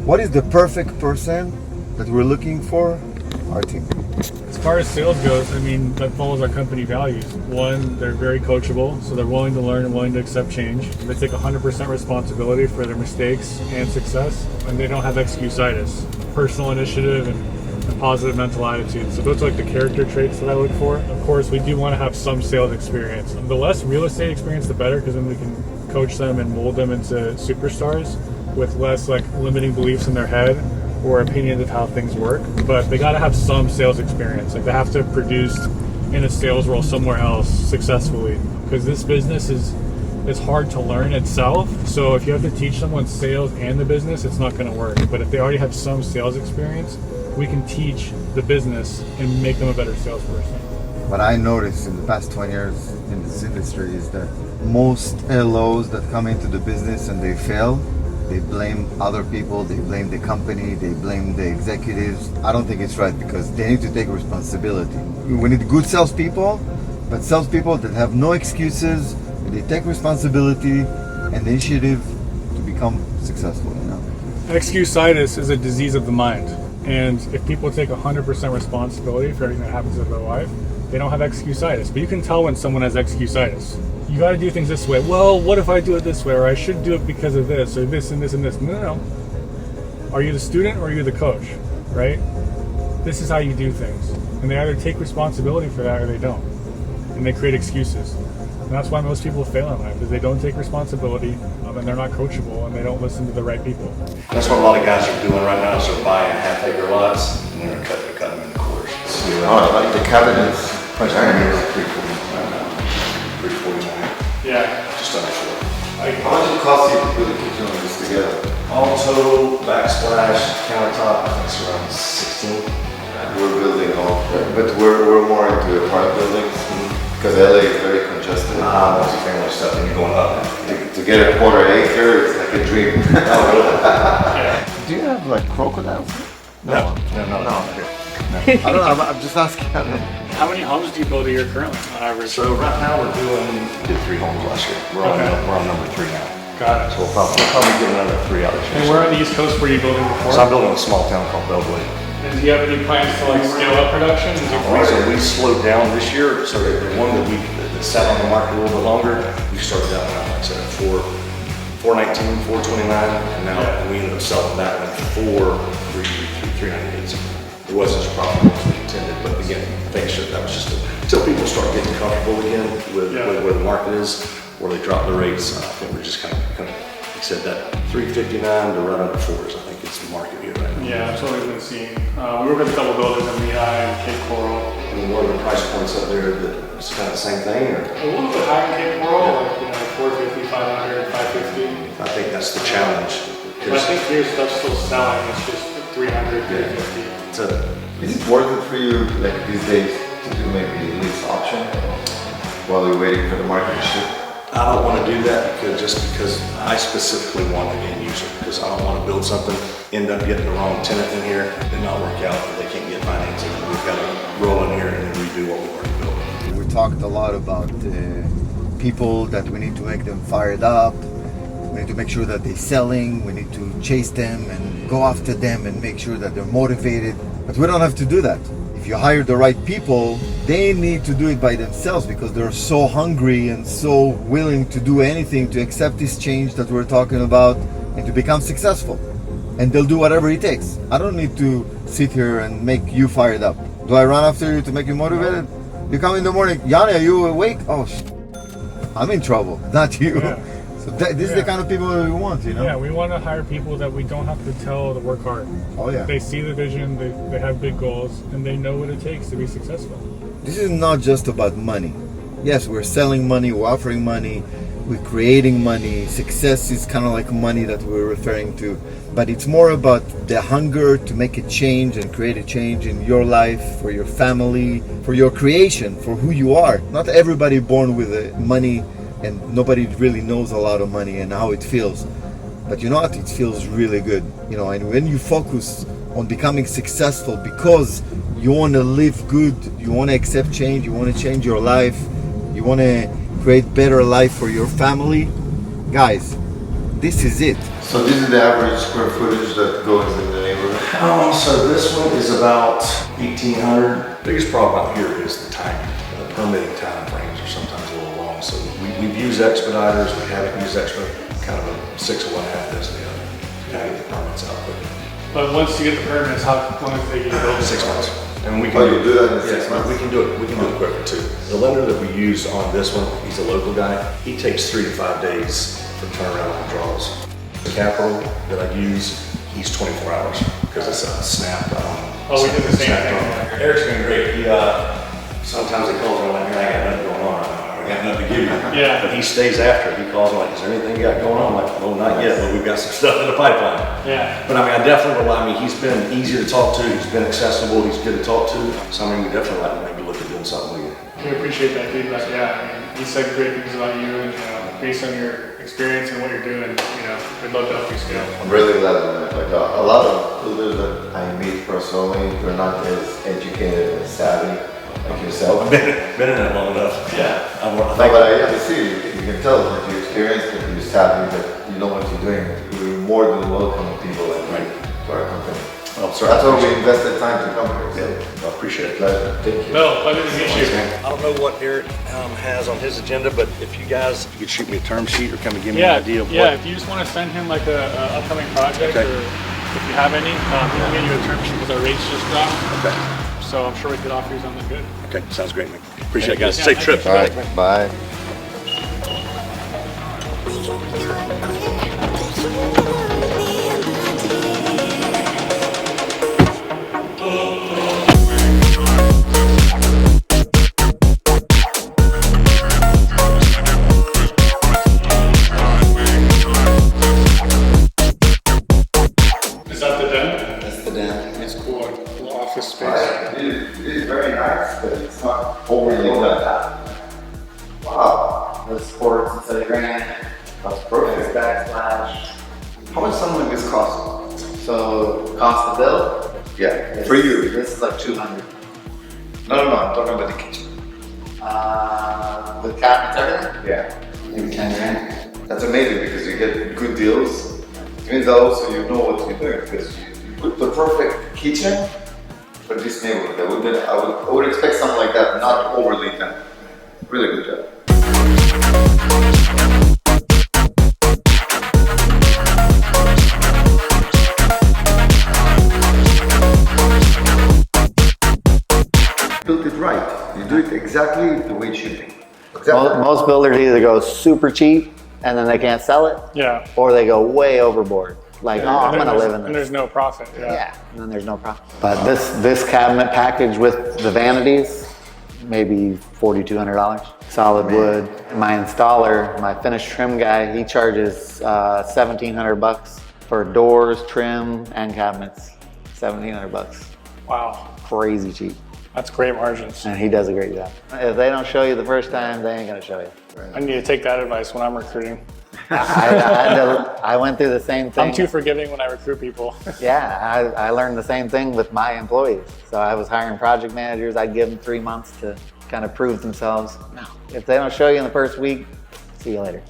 What is the perfect person that we're looking for? Our team. As far as sales goes, I mean, that follows our company values. One, they're very coachable, so they're willing to learn and willing to accept change. They take 100% responsibility for their mistakes and success, and they don't have excuse-itis. Personal initiative and positive mental attitude. So those are like the character traits that I look for. Of course, we do want to have some sales experience. The less real estate experience, the better, because then we can coach them and mold them into superstars with less like limiting beliefs in their head or opinions of how things work. But they got to have some sales experience. Like they have to have produced in a sales role somewhere else successfully, because this business is hard to learn itself. So if you have to teach someone sales and the business, it's not going to work. But if they already have some sales experience, we can teach the business and make them a better salesperson. What I noticed in the past 20 years in this industry is that most LOs that come into the business and they fail, they blame other people, they blame the company, they blame the executives. I don't think it's right, because they need to take responsibility. We need good salespeople, but salespeople that have no excuses, they take responsibility and initiative to become successful, you know? Excuse-itis is a disease of the mind. And if people take 100% responsibility for everything that happens in their life, they don't have excuse-itis. But you can tell when someone has excuse-itis. You got to do things this way. Well, what if I do it this way? Or I should do it because of this, or this and this and this. No. Are you the student or are you the coach, right? This is how you do things. And they either take responsibility for that or they don't. And they create excuses. And that's why most people fail in life, is they don't take responsibility, and they're not coachable, and they don't listen to the right people. That's what a lot of guys are doing right now, is they're buying half-acre lots, and they're cutting them into quarters. Like the cabinets. Price tag is 340 right now. 349. Yeah. Just under 4. How much it cost you to put the kitchen on this together? All total, backsplash, countertop, I think it's around 16. We're building all, but we're more into apartment buildings, because LA is very congested. Multi-family stuff, and you're going up. To get a quarter acre, it's like a dream. Oh, really? Yeah. Do you have like crocodiles? No. I don't know, I'm just asking. How many homes do you build a year currently, on average? So right now we did 3 homes last year. We're on number 3 now. Got it. So we'll probably get another 3 out this year. And where on the East Coast were you building before? So I'm building a small town called Belgrade. And do you have any plans to like scale up production? So we slowed down this year, so the one that sat on the market a little bit longer, we started out around, like I said, 419, 429, and now we ended up selling that one for 398. It wasn't as profitable as we intended, but again, that was just until people start getting comfortable again with where the market is, or they drop the rates. I think we're just kind of like I said, that 359 to right under 4s. I think it's the market here right now. Yeah, that's what we've been seeing. We work with a couple builders in Lehigh and Cape Coral. And what are the price points up there? It's kind of the same thing, or? A little bit higher in Cape Coral, like 450, 500, 550. I think that's the challenge. But I think your stuff's still selling. It's just 300, 350. Is it worth it for you, like these days, to do maybe a lease option while you're waiting for the market to shift? I don't want to do that because I specifically want an end user, because I don't want to build something, end up getting the wrong tenant in here, and not work out, or they can't get financing. We've got to roll in here and then redo what we already built. We talked a lot about people that we need to make them fired up. We need to make sure that they're selling. We need to chase them and go after them and make sure that they're motivated. But we don't have to do that. If you hire the right people, they need to do it by themselves, because they're so hungry and so willing to do anything to accept this change that we're talking about and to become successful. And they'll do whatever it takes. I don't need to sit here and make you fired up. Do I run after you to make you motivated? You come in the morning, Yanni, are you awake? Oh, I'm in trouble, not you. Yeah. So this is the kind of people that we want, you know? Yeah, we want to hire people that we don't have to tell to work hard. Oh yeah. They see the vision, they have big goals, and they know what it takes to be successful. This is not just about money. Yes, we're selling money, we're offering money, we're creating money. Success is kind of like money that we're referring to. But it's more about the hunger to make a change and create a change in your life, for your family, for your creation, for who you are. Not everybody born with money, and nobody really knows a lot of money and how it feels. But you know what? It feels really good. You know, and when you focus on becoming successful because you want to live good, you want to accept change, you want to change your life, you want to create better life for your family, guys, this is it. So this is the average square footage that goes in the neighborhood? So this one is about 1,800. Biggest problem out here is the timing. The permitting time frames are sometimes a little long. So we've used expediters, we haven't used expediters, kind of a 6 of one, half dozen the other. Kind of get the permits out quicker. But once you get the permits, how long does it take you to build it? 6 months. And we Oh, you do that in 6 months? We can do it quicker too. The lender that we use on this one, he's a local guy. He takes 3 to 5 days for turnaround on draws. The capital that I use, he's 24 hours because it's a snap. Oh, we did the same snap thing. draw. Eric's been great. He, sometimes he calls me like, man, I got nothing going on right now. I got nothing to give you. Yeah. But he stays after. He calls me like, is there anything you got going on? I'm like, no, not yet, but we've got some stuff in the pipeline. Yeah. But I mean, I definitely rely. I mean, he's been easy to talk to. He's been accessible. He's good to talk to. So I mean, we definitely like to maybe look at doing something with you. We appreciate that feedback. Yeah, I mean, he said great things about you, and based on your experience and what you're doing, we'd love to help you scale. I'm really glad of that. Like a lot of builders that I meet personally, they're not as educated and savvy like yourself. Been in it long enough. Yeah. No, but I see, you can tell that you're experienced, that you're savvy, that you know what you're doing. We're more than welcome people like you to our company. Oh, So that's why we invested time to come here. So I appreciate it. pleasure. Thank you. No, pleasure to meet you. I don't know what Eric has on his agenda, but if you guys could shoot me a term sheet or come and give me Yeah, an idea of yeah. what. If you just want to send him like a upcoming project, Okay. or if you have any, he'll get you a term sheet because our rates just dropped. Okay. So I'm sure we could offer you something good. Okay. Sounds great, man. Appreciate it, guys. Yeah, Safe thank trip. you. All right, bye. Is that the den? That's the den. It's cool, like little office space. It is very nice, but it's not overly done. Wow, The sports instead of granite, that's perfect. backsplash. How much something like this cost? So cost to build? Yeah, for you. This is like 200. No, I'm talking about the kitchen. With cabinets, everything? Yeah, Maybe 10 grand. that's amazing because you get good deals. It means also you know what you're doing because you put the perfect kitchen for this neighborhood. I would expect something like that, not overly done. Really good job. Build it right. You do it exactly the way it should be. Exactly. Most builders either go super cheap and then they can't sell it, Yeah. or they go way overboard. Like, oh, I'm gonna live in And this. there's no profit. Yeah, and then there's no profit. But this cabinet package with the vanities, maybe $4,200. Solid wood. My installer, my finished trim guy, he charges $1,700 for doors, trim, and cabinets. $1,700. Wow. Crazy cheap. That's great margins. And he does a great job. If they don't show you the first time, they ain't gonna show you. I need to take that advice when I'm recruiting. I went through the same thing. I'm too forgiving when I recruit people. Yeah, I learned the same thing with my employees. So I was hiring project managers. I'd give them 3 months to kind of prove themselves. No, if they don't show you in the first week, see you later.